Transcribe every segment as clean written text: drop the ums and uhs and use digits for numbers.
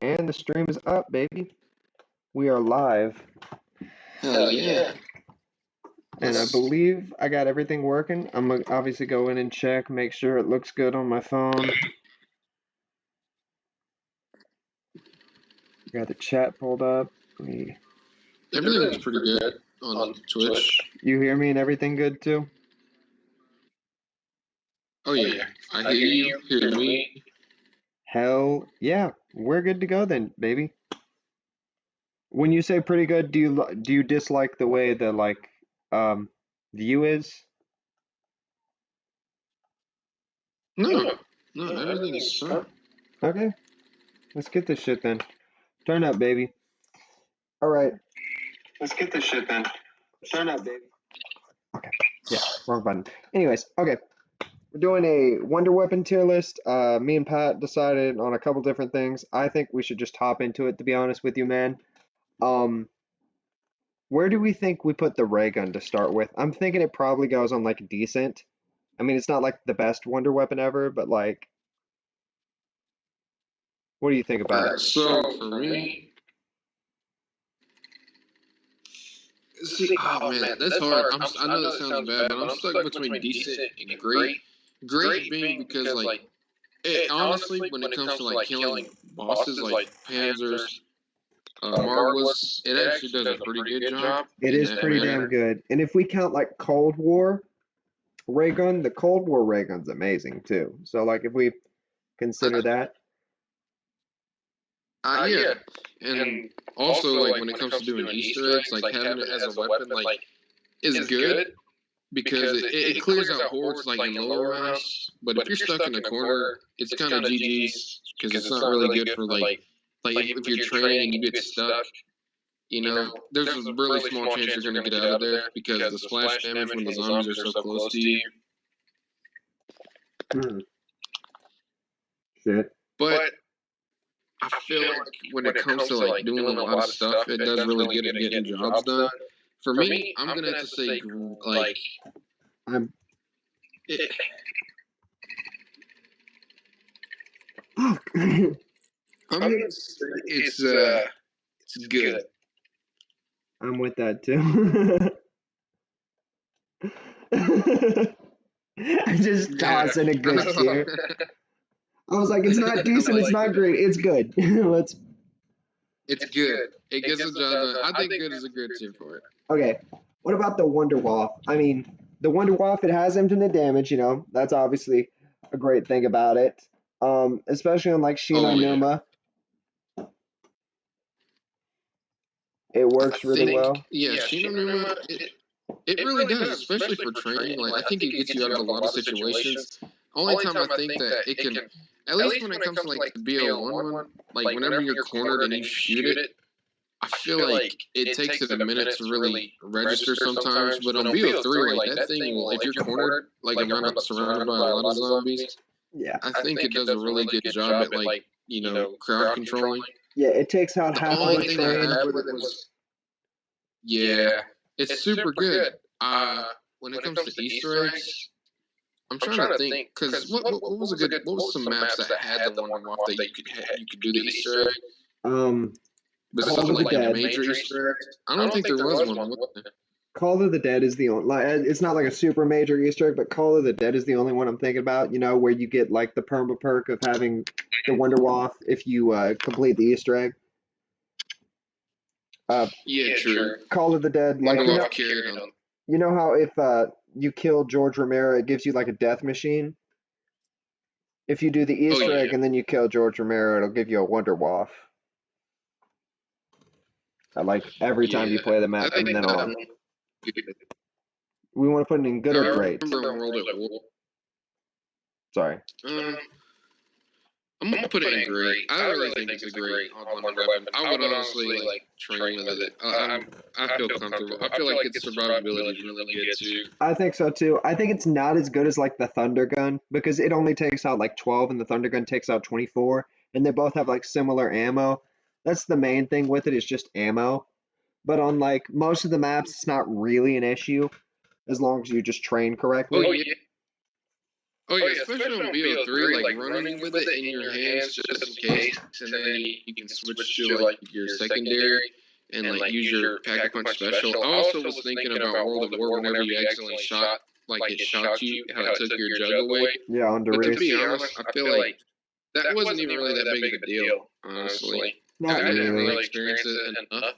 And the stream is up, baby. We are live. Hell yeah. And I believe I got everything working. I'm going to obviously go in and check, make sure it looks good on my phone. Got the chat pulled up. Everything's pretty good on Twitch. You hear me and everything good too? Oh yeah. I hear you, hear me. Hell yeah. We're good to go then, baby. When you say pretty good, do you dislike the way the view is? No, everything's fine. Okay. Let's get this shit then. Turn up, baby. Alright. Let's get this shit then. Turn up, baby. Okay. Yeah, wrong button. Anyways, okay. We're doing a Wonder Weapon tier list. Me and Pat decided on a couple different things. I think we should just hop into it, to be honest with you, man. Where do we think we put the ray gun to start with? I'm thinking it probably goes on like decent. I mean, it's not like the best Wonder Weapon ever, but like, what do you think about it? So for me, see, oh man, that's hard. I know that sounds bad, but I'm stuck between decent and great. Great being because like, honestly, when it comes to like killing bosses like Panzers, Margulis, it actually does a pretty good job. It is pretty damn good. And if we count like Cold War ray gun, the Cold War ray gun's amazing too. So like if we consider that. Yeah. And also like when it comes to doing Easter eggs, like having it as a weapon like is good because it clears out hordes like in lower rounds. But if you're stuck in a corner, it's kind of GG's because it's not really good for like if you're training and you get stuck. You know, there's a really small chance you're going to get out of there because the splash damage when the zombies are so close to you. Shit. But I feel like when it comes to like doing a lot of stuff, it does really good at getting jobs done. For me, I'm going to have to say like I'm gonna say it's good. I'm with that too. I'm just tossing a good tier. I was like, it's not decent, it's not great, it's good. It's good. It gets the job done. I think good is a good tier for it. Okay, what about the Wonder Waff? I mean, the Wonder Waff, it has infinite damage, you know, that's obviously a great thing about it. Especially on like Shinonuma. It works really well. Yeah, Shinonuma, it really does, especially for training. Like, I think it gets you out of a lot of situations. Only time I think that it can, at least when it comes to like the BO1 one, like whenever you're cornered and you shoot it, I feel like it takes it a minute to really register sometimes. But on BO3, like that thing will, if you're cornered, like around surrounded by a lot of zombies, yeah, I think it does a really good job at like, you know, crowd controlling. Yeah, it takes out half of the thing I have with it was, yeah, it's super good. When it comes to Easter eggs, I'm trying to think because what was some maps that had the Wonder Waff that you could do the Easter egg? Besides like the major Easter eggs, I don't think there was one. Call of the Dead is the only. It's not like a super major Easter egg, but Call of the Dead is the only one I'm thinking about. You know, where you get like the perma perk of having the Wonder Waff if you complete the Easter egg. Yeah, true. Call of the Dead, like you know how if you kill George Romero, it gives you like a death machine. If you do the Easter egg and then you kill George Romero, it'll give you a Wonder Waff. Like every time you play the map from then on. We want to put it in good or great? Sorry. I'm gonna put it in great. I really think it's a great Wonder Weapon. I would honestly like train with it. I feel comfortable. I feel like its survivability is really good too. I think so too. I think it's not as good as like the Thunder Gun because it only takes out like 12 and the Thunder Gun takes out 24, and they both have like similar ammo. That's the main thing with it is just ammo. But on like most of the maps, it's not really an issue as long as you just train correctly. Oh yeah. Oh yeah, especially on BO3, like running with it in your hands just in case, and then you can switch to like your secondary and like use your Pack-a-Punch special. I also was thinking about World of War whenever you accidentally shot, like it shot you, how it took your jug away. Yeah, on But to Darius. be honest, I feel like that wasn't even really that big of a deal, honestly. Not I didn't really. really experience it enough.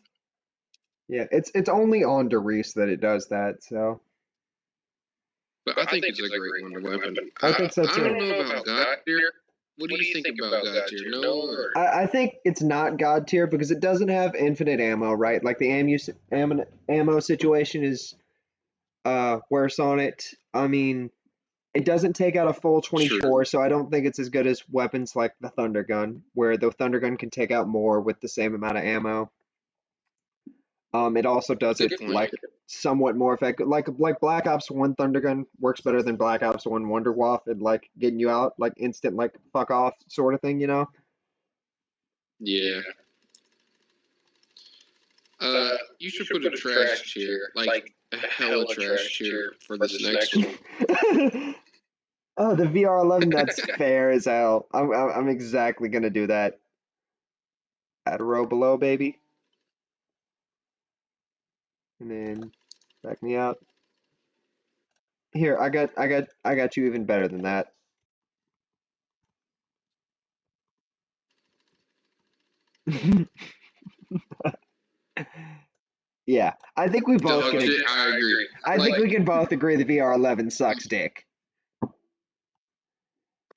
Yeah, it's only on Darius that it does that, so. But I think it's a great wonder weapon. I think so I don't too. know about God tier. What do you think about God tier? No, or I think it's not God tier because it doesn't have infinite ammo, right? Like the ammo situation is worse on it. I mean, it doesn't take out a full 24, true. so I don't think it's as good as weapons like the Thunder Gun, where the Thunder Gun can take out more with the same amount of ammo. It also does Good it point. like somewhat more effective. Like Black Ops 1 Thunder Gun works better than Black Ops 1 Wonder Waff and like getting you out like instant like fuck off sort of thing, you know? Yeah. You should put a trash tier, like a hella trash tier for this next one. Oh, the VR11, that's fair as hell. I'm exactly gonna do that. Add a row below, baby. And then back me out. Here, I got you even better than that. Yeah, I think we both Dog can. shit, I agree. I think we can both agree the VR11 sucks dick. Oh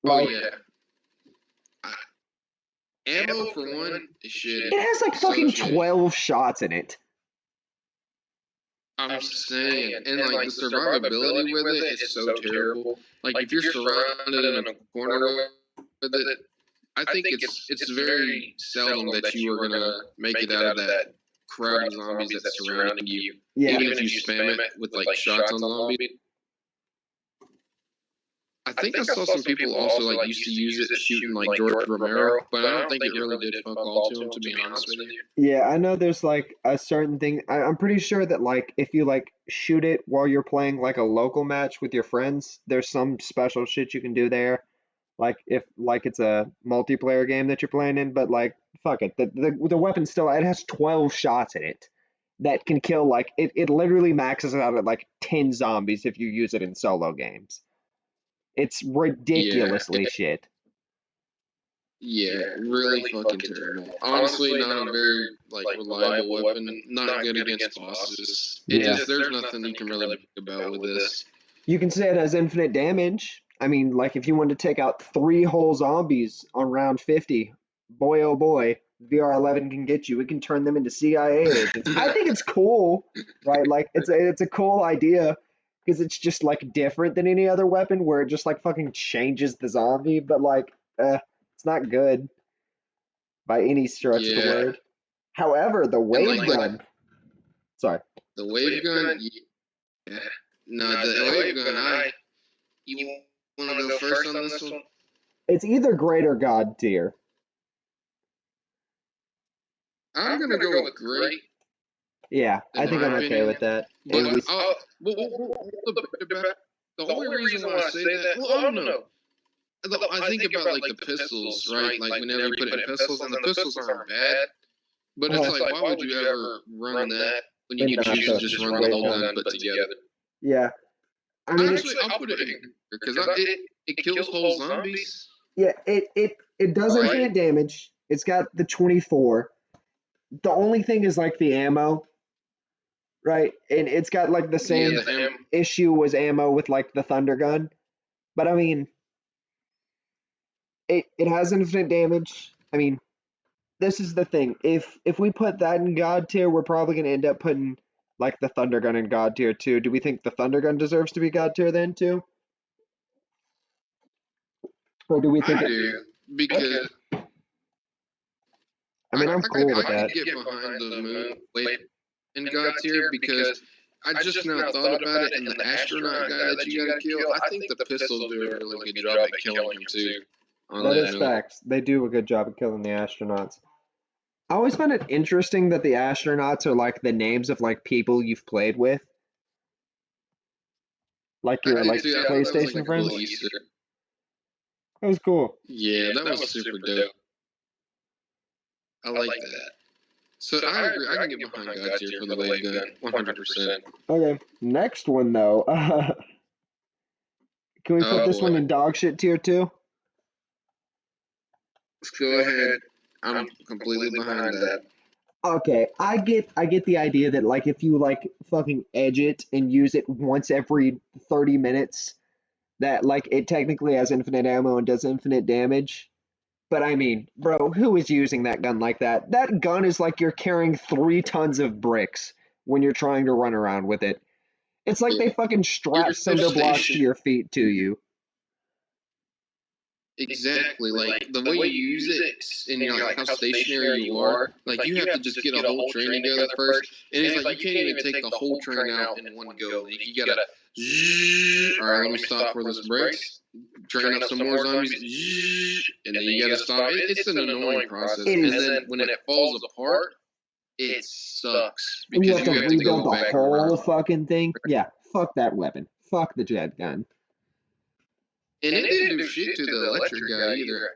Like, yeah. Ammo for one is shitty. it has like So fucking shitty. 12 shots in it. I'm saying, and like the survivability with it is so terrible. Like if you're surrounded in a corner with it, I think it's very seldom that you are gonna make it out of that crowd of zombies that's surrounding you. Yeah. Even if you spam it with like shots on zombies. I think I saw some people also like used to use it shooting like George Romero, but I don't think it really did fuck all to him, to be honest with you. Yeah, I know there's like a certain thing. I'm pretty sure that like if you like shoot it while you're playing like a local match with your friends, there's some special shit you can do there. Like if like it's a multiplayer game that you're playing in, but like fuck it, the weapon still it has 12 shots in it that can kill like it literally maxes out at like 10 zombies if you use it in solo games. It's ridiculously shit. Yeah, really fucking terrible. Honestly, not a very like reliable weapon. Not good against bosses. It Yeah. just there's nothing you can really make about with this. You can say it has infinite damage. I mean, like if you want to take out 3 whole zombies on round 50, boy oh boy, VR11 can get you. It can turn them into CIA agents. I think it's cool, right? Like it's a cool idea because it's just like different than any other weapon where it just like fucking changes the zombie, but like it's not good by any stretch of the Yeah, word. However, the and wave gun, sorry, the wave gun. Yeah. No, the wave gun. You want to go first on this one? it's either great or god tier. I'm gonna go with great. Yeah, I think I'm okay with that. But And we, the only reason why I say that, well, I don't know. I think about like the pistols, right? Like whenever you put it in pistols, and the pistols aren't bad, but it's like, why would you ever run that when you could choose to just run the whole gun put together? yeah, I mean, Actually, I'll put it in because it kills whole zombies. yeah, it does infinite damage. It's got the 24. The only thing is like the ammo, right? And it's got like the same issue as ammo with like the Thunder Gun. But I mean, it has infinite damage. I mean, this is the thing. If we put that in God tier, we're probably gonna end up putting like the Thunder Gun in God tier too. Do we think the Thunder Gun deserves to be God tier then too? Or do we think I do because I mean, I'm cool with I that. could get behind the moon wait in God tier because I just now thought about it, and the astronaut guy that you gotta kill, I think the pistols do a really good job at killing him too. That is facts. They do a good job of killing the astronauts. I always find it interesting that the astronauts are like the names of like people you've played with. Like your like PlayStation friends. That was cool. Yeah, that was super dope. I like that. So I agree. I can get behind God tier for the wave gun, 100%. Okay, next one though. Can we put this one in dog shit tier too? Let's go ahead. I'm completely behind that. Okay, I get the idea that like if you like fucking edge it and use it once every 30 minutes, that like it technically has infinite ammo and does infinite damage. But I mean, bro, who is using that gun like that? That gun is like you're carrying 3 tons of bricks when you're trying to run around with it. It's like they fucking strap You're so cinder blocks to stationary. your feet to you. Exactly. Like the way you use it and you're like how stationary you are, like you have to just get a whole train together first. And it's like you can't even take the whole train out in one go. Like you gotta all right, let me stop for this breaks. Train up some more zombies, and then you gotta stop. It's an annoying process. And then when it falls apart, it sucks And you because have to you have to rebuild go the back whole around. fucking thing. Yeah, fuck that weapon. Fuck the jet gun. And it didn't do shit to the electric guy either.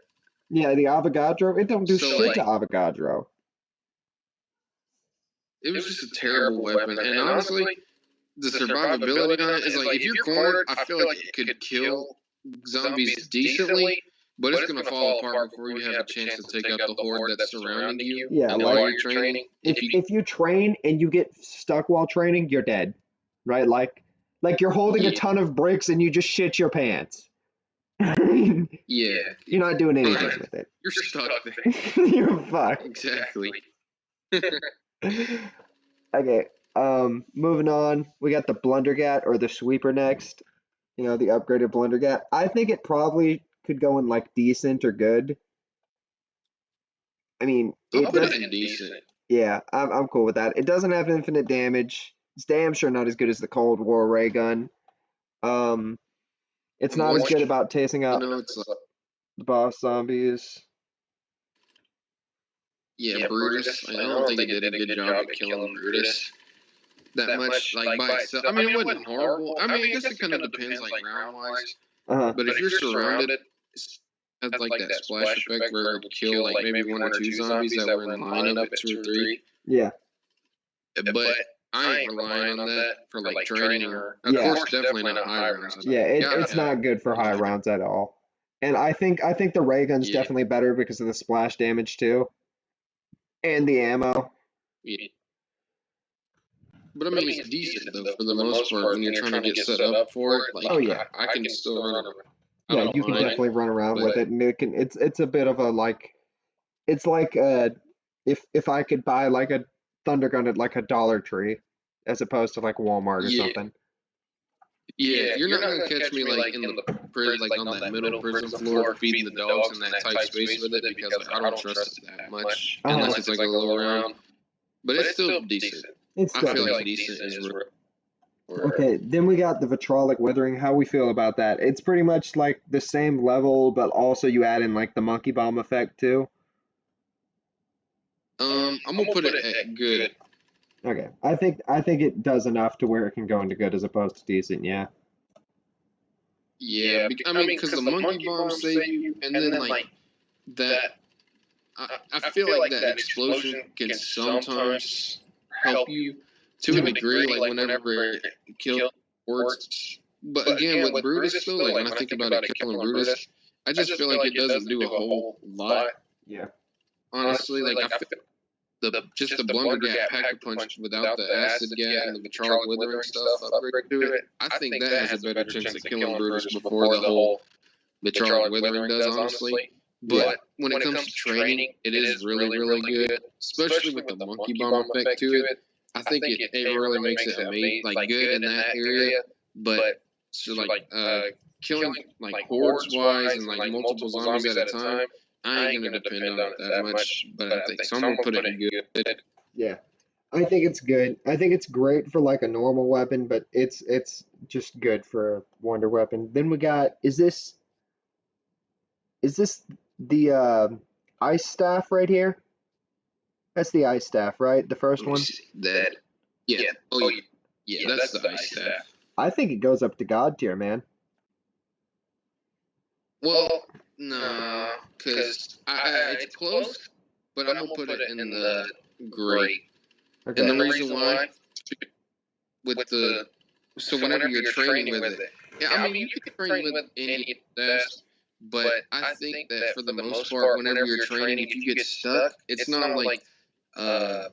Yeah, the Avogadro, it don't do So shit like, to Avogadro. it was just a terrible weapon. And honestly, the survivability on it is like if you're cornered, I feel like it could kill zombies decently, but it's gonna fall apart before you have a chance to take out the horde that's surrounding you. Yeah, and like while you're training, if you train and you get stuck while training, you're dead. Right? Like you're holding a Yeah. ton of bricks and you just shit your pants. Yeah, You're not doing anything with it. you're stuck there. You're fucked. Exactly. Okay. Moving on. We got the Blundergat or the Sweeper next. You know, the upgraded Blundergat. I think it probably could go in like decent or good. I mean, I'll it put does. it in decent. Yeah, I'm cool with that. It doesn't have infinite damage. It's damn sure not as good as the Cold War ray gun. Um, it's not as good about tasting out It's like, the boss zombies. yeah, Brutus. I don't think it did a good job at killing Brutus that much, like by itself. I mean, it wasn't horrible. I mean, I guess it kind of depends, like round wise. Uh-huh. But if you're surrounded, it has like that splash effect where it would kill like maybe 1 or 2 zombies that were in line of it, 2 or 3. Yeah. But I ain't relying on that for like training or, of course, definitely not high rounds. Yeah, it's not good for high rounds at all. And I think the ray gun's Yeah. definitely better because of the splash damage too. And the ammo. Yeah. But I mean, it's decent though for the most part when you're trying to get set up for it. Like, Oh, yeah. I can still run around. Yeah, you can definitely run around with it, and it's a bit of a like it's like if I could buy like a thunder gun at like a Dollar Tree as opposed to like Walmart or something. Yeah, you're not gonna catch me like in the prison, like on that middle prison floor, feeding the dogs in that tight space with it because like, I don't trust it that much unless it's like a low round. But it's still decent. It's I still feel like decent. decent is real. Okay, then we got the Vitrolic Withering. How we feel about that? It's pretty much like the same level, but also you add in like the monkey bomb effect too. I'm gonna put it at good. Okay, I think it does enough to where it can go into good as opposed to decent. Yeah. Yeah, I mean, because the monkey bombs save you, and then like that. I feel like that explosion can sometimes help you to a degree, like whenever it kills hordes. But again, with Brutus, though, like when I think about it killing Brutus, I just feel like it doesn't do a whole lot. Yeah. Honestly, like I feel just the Blundergat Pack-a-Punch without the Acid Gat and the Vitrolic Withering stuff upgrade to it, I think that has a better chance of killing Brutus before the whole Vitrolic Withering does, honestly. But when it comes to training, it is really, really good, especially with the monkey bomb effect to it. I think it really makes it amazing, like good in that area. But so like killing like hordes wise and like multiple zombies at a time, I ain't gonna depend on it that much. But I think so I'm gonna put it in good. Yeah. I think it's good. I think it's great for like a normal weapon, but it's just good for a wonder weapon. Then we got is this the ice staff right here? That's the ice staff, right? The first one? That yeah. Oh yeah, that's the ice staff. I think it goes up to God tier, man. Well, No, because it's close, but I'm gonna put it in the great. Okay. And the reason why, with the so whenever you're training with it, yeah, I mean you can train with any staffs, but I think that for the most part, whenever you're training, if you get stuck, it's not like uh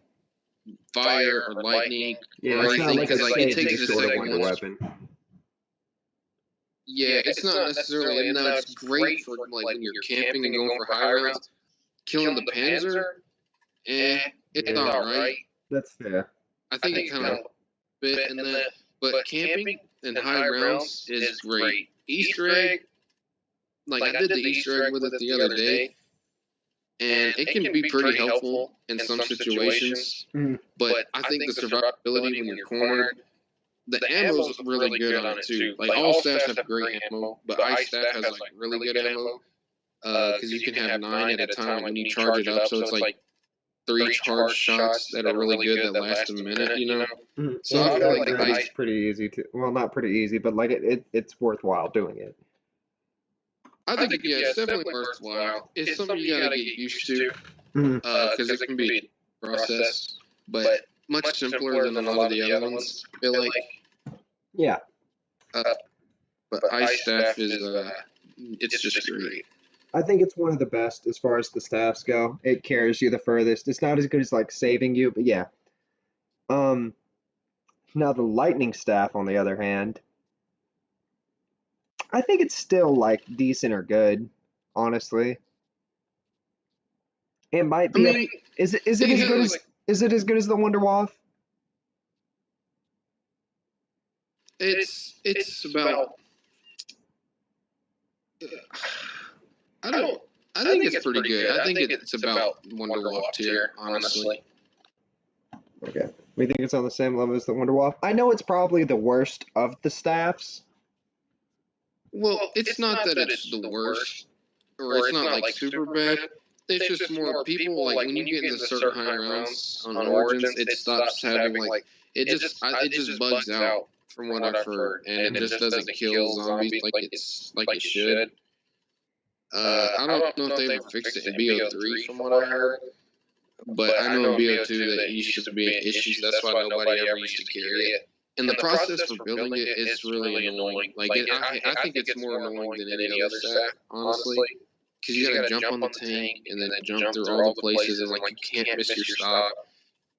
fire or lightning or it's not anything, like because a like it save takes the a sword of second wonder once. weapon. Yeah, it's not necessarily, and now it's great for like when you're camping and going for high rounds. Killing the Panzer, it's alright. That's fair. I think it kind of fit in that, but camping and high rounds is great. Easter egg, like I did the Easter egg with it the other day, and it can be pretty helpful in some situations. But I think the survivability when you're cornered, the ammo's really good on it too. Like all staffs have great ammo, but ice staff has like really good ammo. Because you can have 9 at a time, like when you charge it up, so it's like 3 charge shots that are really good that last a minute, you know. So I feel like the ice is pretty easy to. Well, not pretty easy, but like it's worthwhile doing it. I think it's definitely worthwhile. It's something you gotta get used to, because it can be a process, but much simpler than a lot of the other ones. I feel like. Yeah. But ice staff is it's just great. I think it's one of the best as far as the staffs go. It carries you the furthest. It's not as good as like saving you, but yeah. Now the lightning staff, on the other hand, I think it's still like decent or good, honestly. It might be. I mean, is it as good as the Wonder Waff? It's about. I don't. I think it's pretty good. I think it's about Wonder Waff tier, honestly. Okay. We think it's on the same level as the Wonder Waff. I know it's probably the worst of the staffs. Well, it's not that it's the worst, or it's not like super bad. It's just more people like when you get into certain high rounds on Origins, it stops having like it just bugs out from what I've heard, and it just doesn't kill zombies like it should. I don't know if they ever fixed it in BO3 from what I heard, but I know in BO2 that used to be issues. That's why nobody ever used to carry it. And the process for building it is really annoying. Like I think it's more annoying than any other staff, honestly, because you got to jump on the tank and then jump through all the places, and like you can't miss your stop.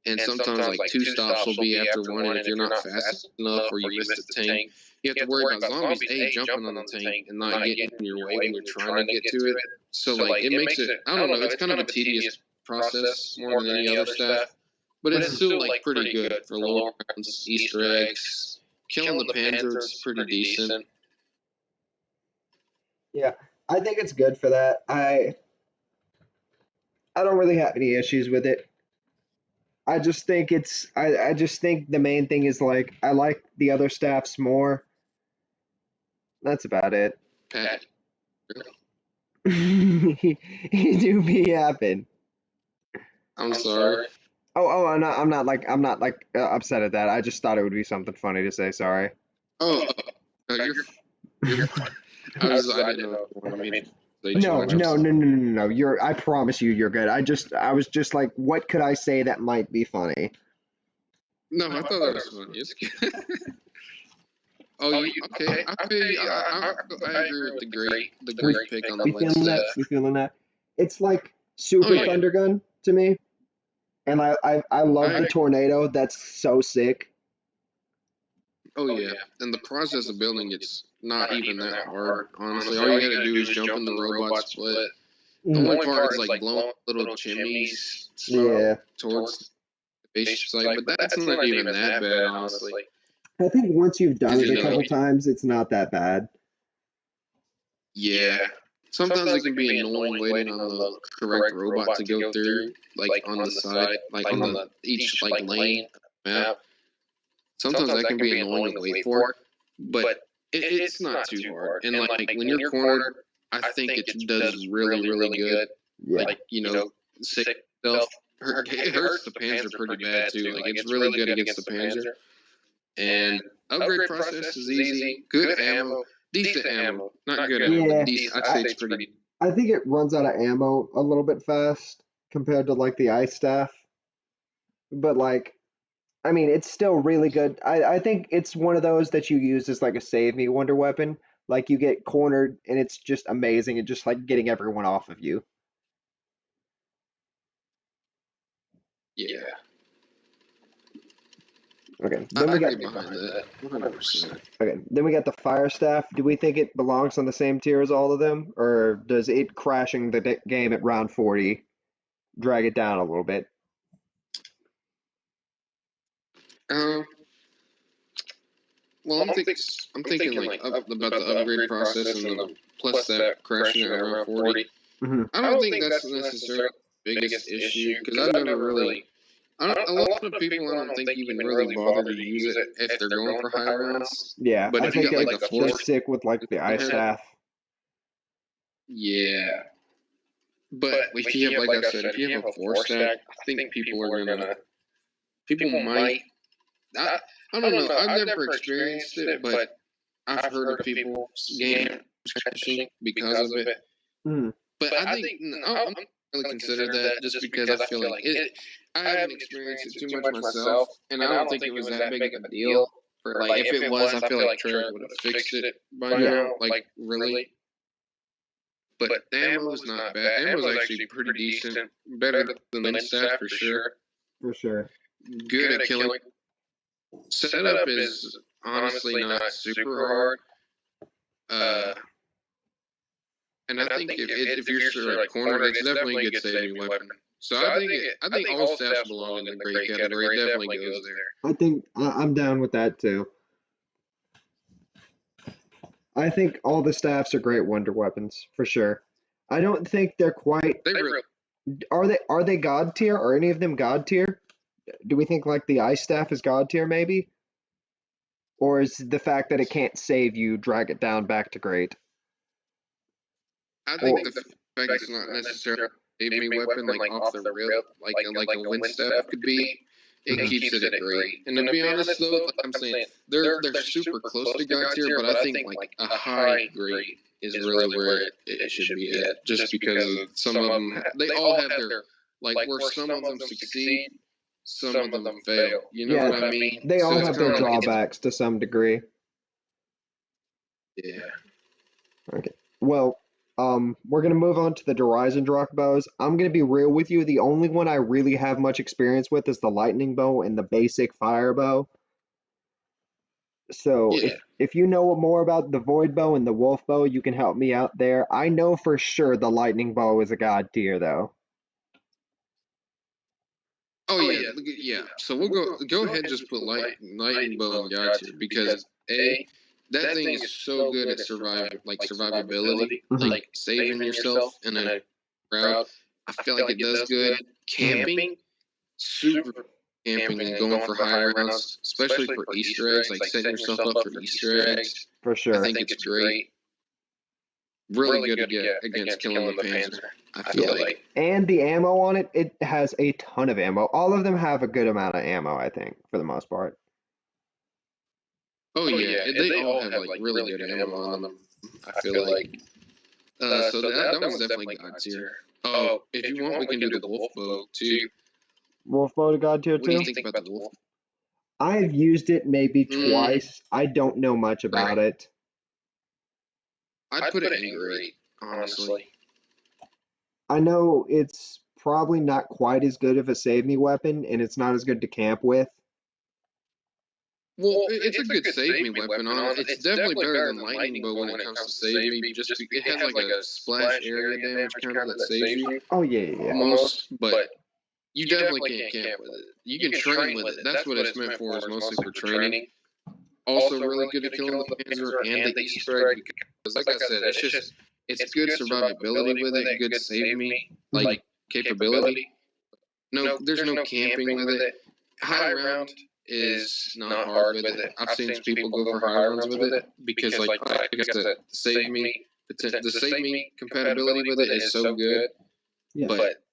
And sometimes like 2 stops will be after one, and if you're not fast enough or you miss the tank, you have to worry about zombies jumping on the tank and not getting in your way when you're trying to get to it. So like it makes it, I don't know, it's kind of a tedious process more than any other staff, but it's still like pretty good for low rounds, Easter eggs. Killing the Panzer's pretty decent. Yeah, I think it's good for that. I don't really have any issues with it. I just think I just think the main thing is like I like the other staffs more. That's about it. Pat, He do be happen. I'm sorry. Oh, I'm not like upset at that. I just thought it would be something funny to say. Sorry. Oh, you're. I didn't know. I mean, No. I promise you, you're good. I was just like, what could I say that might be funny? No, I thought that was funny. It's good. Oh, okay. I feel you. I agree with the great pick on the We leg feeling that? staff. We feeling that? It's like Super yeah. Thunder Gun to me, and I love the tornado. That's so sick. Oh yeah, and the process of building it's not even that hard. Honestly, all you gotta do is jump in the robot split. The only part is like blowing little chimneys towards the base site, but that's not even that bad, honestly. I think once you've done it You a know, couple times, it's not that bad. Yeah. Sometimes it can be annoying waiting on the correct robot to go through, like on the side, like on the each like lane map. Sometimes that can be annoying to wait for, but it's not too hard. And like when you're cornered, I think it does really good. Yeah. Like sick stuff. It hurts the Panzer pretty bad too. Like it's really good against the Panzer. And upgrade process is easy. Good ammo, decent ammo. Not good ammo, but decent. I'd say it's pretty. I think it runs out of ammo a little bit fast compared to like the ice staff, but like I mean, it's still really good. I think it's one of those that you use as like a save me wonder weapon. Like you get cornered and it's just amazing and just like getting everyone off of you. Yeah. Okay, I, then we I got get behind that 100%. okay, then we got the fire staff. Do we think it belongs on the same tier as all of them, or does it crashing the game at round 40 drag it down a little bit? Um, well, I'm thinking like about the upgrade process and the plus that crashing at around 40. Hmm. I don't think that's necessarily the biggest issue because I've never really. A lot of people I don't think even really bother to use it if they're going for high rounds. Yeah, But I if you think got like a they're force, sick with like the ice staff. yeah. But if you have, like I said, if you have a four stack, I think people might. I, I don't know. I've never experienced it, but I've heard of people game crashing because of it. Mm. But I think I'm not really consider that just because I feel like it. I haven't experienced it too much myself, and I don't think it was that big of a deal. For like, if it was, I feel like Trey would have fixed it by now. Like really. But the ammo is not bad. Ammo is actually pretty decent, better than the staff for sure. For sure. Good at killing. Setup is honestly not super hard. And I think if you're sort of cornered, it's definitely a good saving weapon. So I think all staffs belong in the great category. It definitely goes there. I think I'm down with that too. I think all the staffs are great wonder weapons for sure. I don't think they're quite. They really, Are they god tier? Are any of them god tier? Do we think like the ice staff is god tier maybe? Or is the fact that it can't save you drag it down back to great? I Or think the fact it's not necessarily a save me weapon like off the rip, like a wind staff could be. It keeps it at great. And to be honest though, like I'm saying, they're super close to god tier, but I think like a high great is really where it should be at. Just because of some of them, they all have their like where some of them succeed, some of them fail. You know yeah, what I mean? they So all it's have kind their of like drawbacks to some degree. yeah. Okay. Well, we're gonna move on to the Horizon Rock bows. I'm gonna be real with you. The only one I really have much experience with is the lightning bow and the basic fire bow. So Yeah. if you know more about the void bow and the wolf bow, you can help me out there. I know for sure the lightning bow is a god tier though. Oh yeah, yeah. So we'll go ahead and just put lightning bow in God tier because a that thing is so good at survivability, Mhm. like saving yourself in a crowd. I feel like it does good camping, super camping and going for high rounds, especially for Easter eggs, like setting yourself up for Easter eggs. For I sure. think it's great. Really good to get against killing the Panzer. I feel like. And the ammo on it, it has a ton of ammo. All of them have a good amount of ammo, I think, for the most part. Oh yeah, they all have like really good ammo on them. I feel like. So that one's definitely God tier. Oh, if you want, we can do the wolf bow too. Wolf bow to god tier What do too? you think about the wolf? I've used it maybe Mm, twice. I don't know much about it. I'd put it in great, honestly. I know it's probably not quite as good of a save me weapon, and it's not as good to camp with. Well, it's a good save me weapon on it. It's definitely better than lightning bow when it comes to save me. It has like a splash area damage kind of that saves you Oh yeah. almost, but you definitely can't camp with it. You can train with it. That's what it's meant for. Is mostly for training. Also, really good at killing the Panzer and the Easter egg because, like I said, it's good survivability with it, good save me like capability. No, there's no camping with it. High round is not hard with it. I've seen people go for high rounds with it because, like I said, the save me compatibility with it is so good. Yeah. But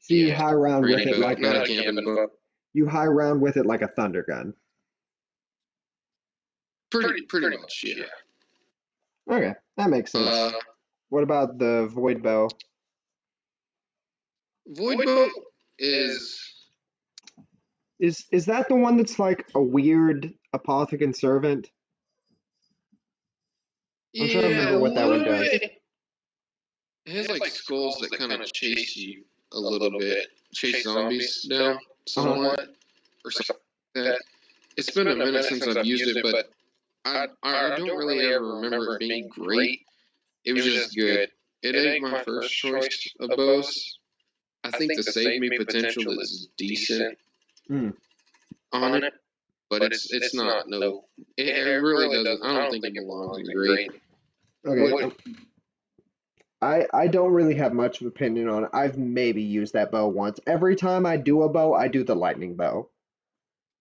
So you yeah, high round with training it bow, like not a camping bow. you high round with it like a thunder gun. Pretty much, yeah. Okay, that makes sense. What about the void bow? Void bow is Is that the one that's like a weird apothecant servant? I'm trying to yeah, remember a what that one little does. bit. It has like skulls that kind of chase you a little bit, chase zombies down somewhat, or something like that. It's been a minute since I've used it, but I don't really ever remember it being great. It was just good. It ain't my first choice of bows. I think the save me potential is decent Hmm. on it, but it's not no. It really doesn't. I don't think it belongs in great. Okay. I don't really have much of an opinion on it. I've maybe used that bow once. Every time I do a bow, I do the lightning bow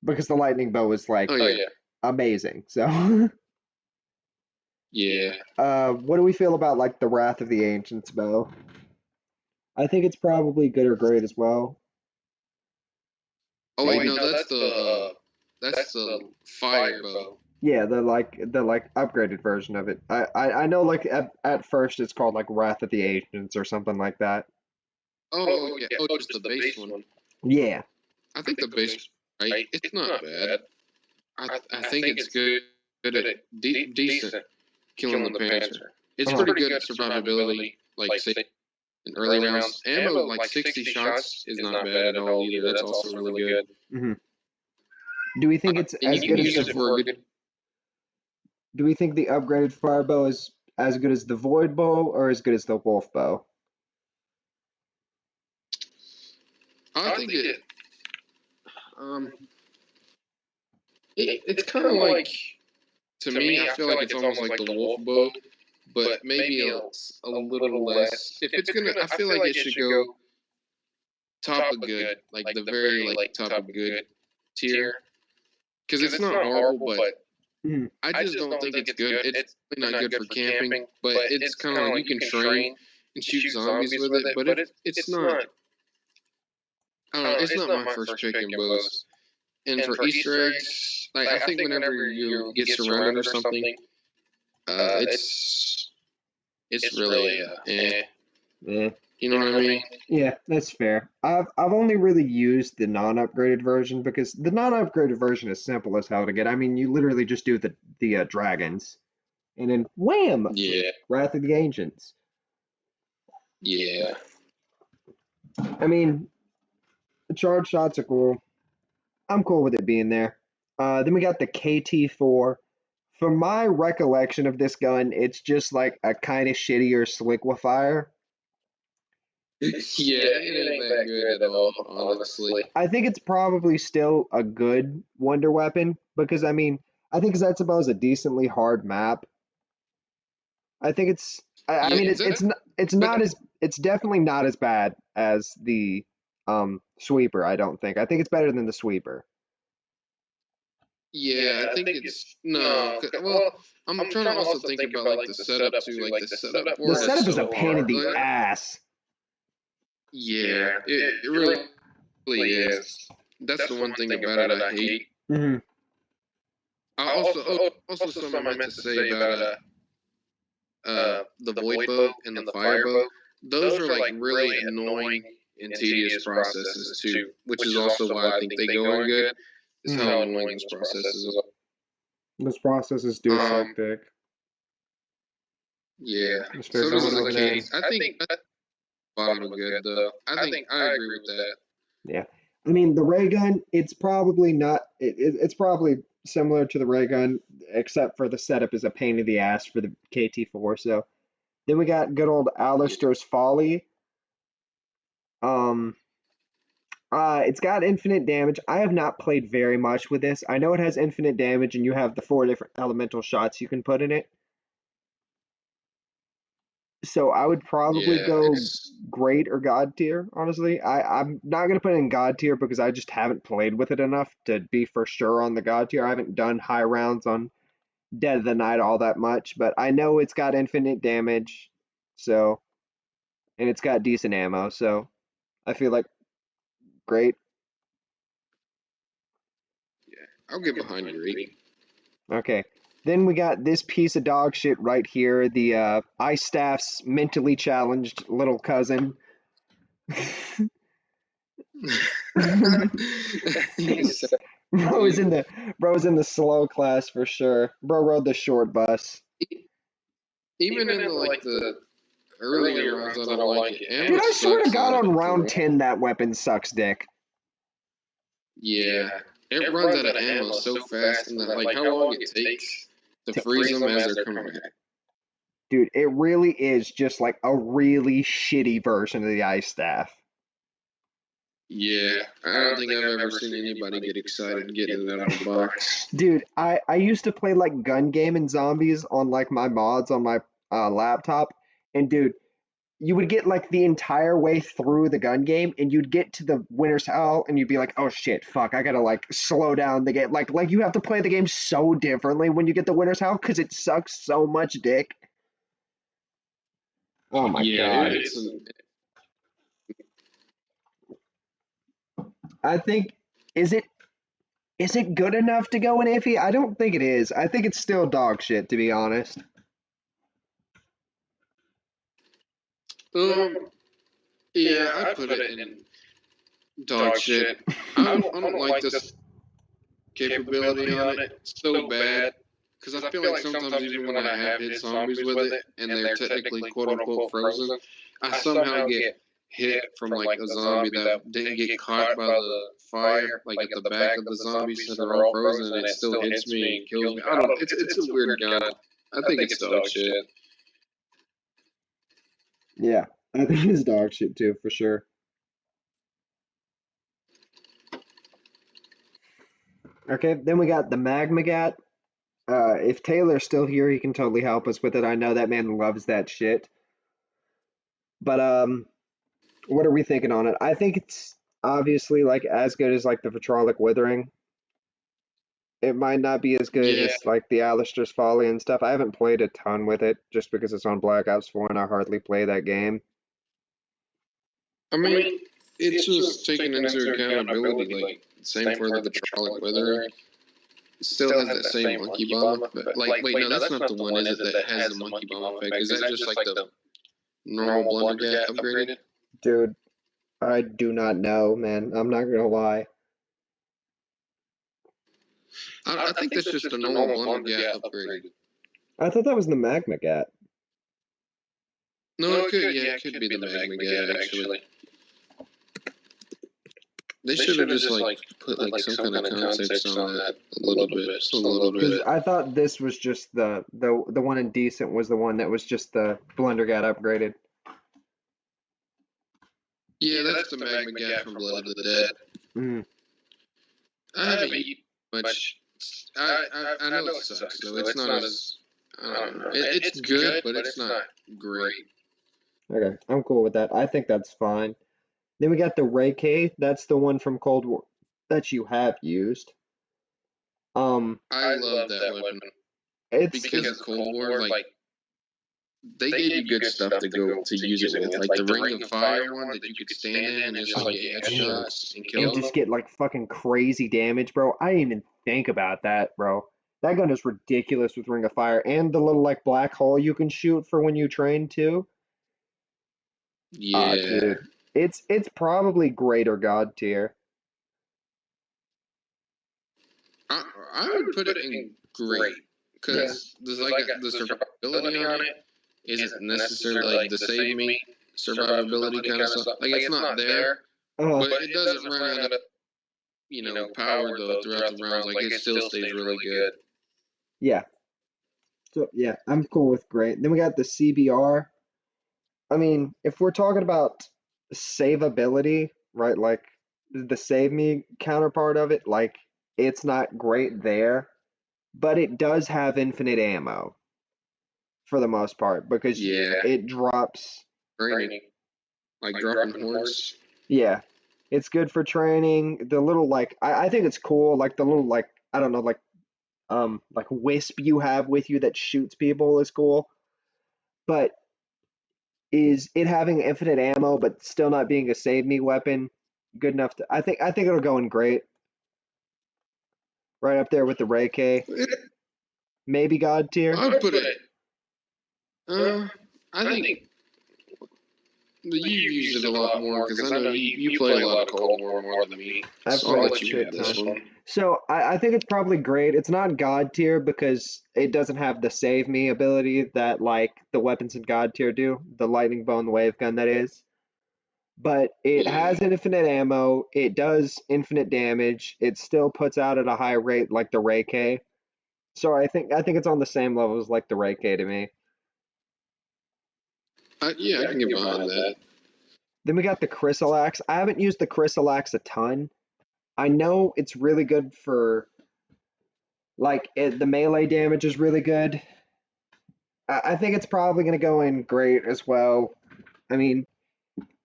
because the lightning bow is like Oh yeah, amazing. So, yeah. what do we feel about like the Wrath of the Ancients bow? I think it's probably good or great as well. Oh wait, no, that's the fire bow. Yeah, the upgraded version of it. I know like at first it's called like Wrath of the Ancients or something like that. Oh yeah. Oh, just the base one. Yeah. I think the base right. It's not bad. I think it's good. Good at decent killing the panzer. It's pretty good at survivability. Like say in early rounds, ammo like 60 shots is not bad at all either. That's also really good. Hmm. Do we think it's And you as can good as use it for a good. do we think the upgraded fire bow is as good as the void bow or as good as the wolf bow? I think it. Um, it's kind of like to me. I feel like it's almost like the wolf bow, but maybe a little less. If it's gonna, I feel like it should go top of good, like the very like top of good tier, because it's not horrible, but Mhm. I just don't think it's good. It's really not good for camping, but it's kind of like you can train and shoot zombies with it, but it's not. I don't know. It's not my first pick in bows. And for Easter eggs, like I think whenever you get surrounded or something, it's really Eh. you know what I mean? Yeah, that's fair. I've only really used the non-upgraded version because the non-upgraded version is simple as hell to get. I mean, you literally just do the dragons, and then wham, Yeah, Wrath of the Ancients. yeah. I mean, the charge shots are cool. I'm cool with it being there. Then we got the KT4. From my recollection of this gun, it's just like a kind of shittier Sliquifier. Yeah, it ain't that good at all, honestly. I think it's probably still a good wonder weapon because I mean, I think Zetsubo a decently hard map. I think it's I Yeah, mean is that it's but not as it's definitely not as bad as the sweeper, I don't think. I think it's better than the sweeper. yeah, I think it's no. Well, I'm trying to also think about like the setup too. Like the setup The for it is setup is a so pain in hard. the Like, ass. yeah, it really is. That's the one thing about it I hate. Hmm. I also something I meant to say about the void bow and the fire bow. Those are like really annoying and tedious processes too, which is also why I think they go in good. Is how annoying those processes are. Those processes do suck Um, dick. yeah. So Especially does when the open air. case. I think bottom of good though. I agree with that. Yeah. I mean, the ray gun, it's probably not, it's probably similar to the ray gun, except for the setup is a pain in the ass for the KT4. So then we got good old Yeah. Alistair's Folly. Um, it's got infinite damage. I have not played very much with this. I know it has infinite damage, and you have the 4 different elemental shots you can put in it. So I would probably Yeah. go It's great or god tier, honestly. I'm not gonna put it in god tier because I just haven't played with it enough to be for sure on the god tier. I haven't done high rounds on Dead of the Night all that much, but I know it's got infinite damage, so and it's got decent ammo, so I feel like great. yeah. I'll get behind great. Okay. Then we got this piece of dog shit right here, the Ice Staff's mentally challenged little cousin. You said Bro is you- in the slow class for sure. Bro rode the short bus. even in the earlier rounds, I don't like it. Ammo Dude, I swear to sucks God, on on it. round 10, that weapon sucks dick. Yeah, it runs out of ammo so fast, and that like how long it takes to freeze them as they're coming back. Dude, it really is just like a really shitty version of the Ice Staff. Yeah, I don't think I've ever seen anybody get excited getting it out of the box. Dude, I used to play like gun game and zombies on like my mods on my laptop, and dude, you would get like the entire way through the gun game, and you'd get to the winner's hell, and you'd be like, "Oh shit, fuck! I gotta like slow down the game." Like you have to play the game so differently when you get the winner's hell because it sucks so much dick. Oh my Yeah, God. I think is it is it good enough to go in iffy? I don't think it is. I think it's still dog shit, to be honest. um, yeah, I put it in dog shit. I don't like this capability on it so bad because I feel like sometimes even when I have hit zombies with it and they're technically quote unquote frozen, I somehow get hit from like a zombie that didn't get caught by the fire, like at the back of the zombies that are all frozen, and it still hits me and kills me. I don't. It's a weird gun. I think it's dog shit. Yeah, I think it's dog shit too, for sure. Okay, then we got the Magmagat. If Taylor's still here, he can totally help us with it. I know that man loves that shit. But what are we thinking on it? I think it's obviously like as good as like the Vitrolic Withering. It might not be as good Yeah, as like the Alistair's Folly and stuff. I haven't played a ton with it just because it's on Black Ops 4 and I hardly play that game. I mean, it's just taking into accountability. Like same for the Vitrolic Withering. Still has that same monkey bomb effect. Like, wait, no, that's not the one, is it? That has the monkey bomb effect. Is that just like the normal Blundergat upgraded? Dude, I do not know, man. I'm not gonna lie. I think that's just the normal Blundergat upgraded. I thought that was the Magmagat. No, it could. Yeah, it could be the Magma Gat actually. They should have just like put like some kind of context on that a little bit, just a little Because bit. I thought this was just the one in Decent was the one that was just the Blundergat upgraded. Yeah, that's the Magma Gat from Blood of the Dead. Mm. I haven't used much. I know it sucks though. It's not as I don't know. It's good, but it's not great. Okay, I'm cool with that. I think that's fine. Then we got the Ray K. That's the one from Cold War that you have used. I love that weapon It's because of Cold War. Like they gave you good stuff to go to use it with, like the Ring of Fire one that you could stand in and just like get headshots and kill and them. just get like fucking crazy damage, bro. I didn't even think about that, bro. That gun is ridiculous with Ring of Fire and the little like black hole you can shoot for when you train too. Ah, Yeah, dude, it's probably greater God tier. I would put it in great because there's like the survivability on it isn't necessarily like the save me survivability kind of stuff. Like it's not there, Uh, but it doesn't run out of power though throughout the rounds. Like it still stays really good. yeah. So yeah, I'm cool with great. Then we got the CBR. I mean, if we're talking about savability, right? Like the save me counterpart of it, like it's not great there, but it does have infinite ammo for the most part because Yeah, it drops. training like dropping hordes. Yeah, it's good for training. The little like I think it's cool. Like the little like I don't know like wisp you have with you that shoots people is cool. But is it having infinite ammo but still not being a save me weapon good enough to I think it'll go in great. Right up there with the Ray K. maybe God tier. I would put it. I think you've used it a lot more because I know you play a lot of Cold War more than me. I've So I'll played let you have this one. So I think it's probably great. It's not God tier because it doesn't have the save me ability that like the weapons in God tier do, the lightning bow and the wave gun that is. But it Yeah. has infinite ammo, it does infinite damage, it still puts out at a high rate like the Ray K. So I think it's on the same level as like the Ray K to me. Yeah, I can get behind that. Then we got the Chrysalax. I haven't used the Chrysalax a ton. I know it's really good for like the melee damage is really good. I think it's probably going to go in great as well. I mean,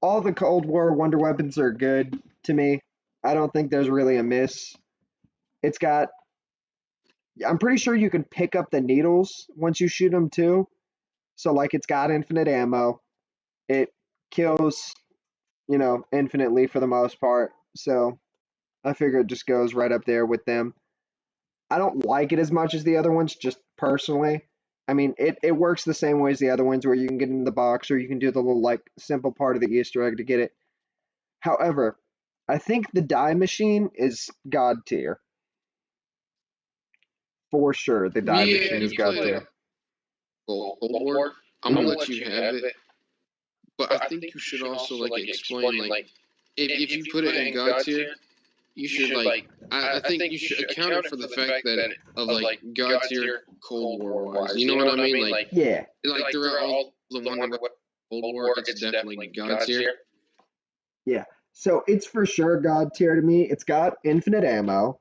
all the Cold War wonder weapons are good to me. I don't think there's really a miss. It's got, I'm pretty sure you can pick up the needles once you shoot them too. So like it's got infinite ammo. It kills, infinitely for the most part. So I figure it just goes right up there with them. I don't like it as much as the other ones, just personally. I mean, it works the same way as the other ones where you can get into the box or you can do the little like simple part of the Easter egg to get it. However, I think the die machine is God tier. For sure, the die Me machine and is you God play tier. Cold War. I'm gonna let you have it, but I think you should also like explain like if you put it in God tier, you should like I think you should account it for the fact that of like God tier Cold War wise. You know what I mean? Yeah, Like throughout all the Wonder Weapon Cold War, it's definitely God tier. yeah. So it's for sure God tier to me. It's got infinite ammo.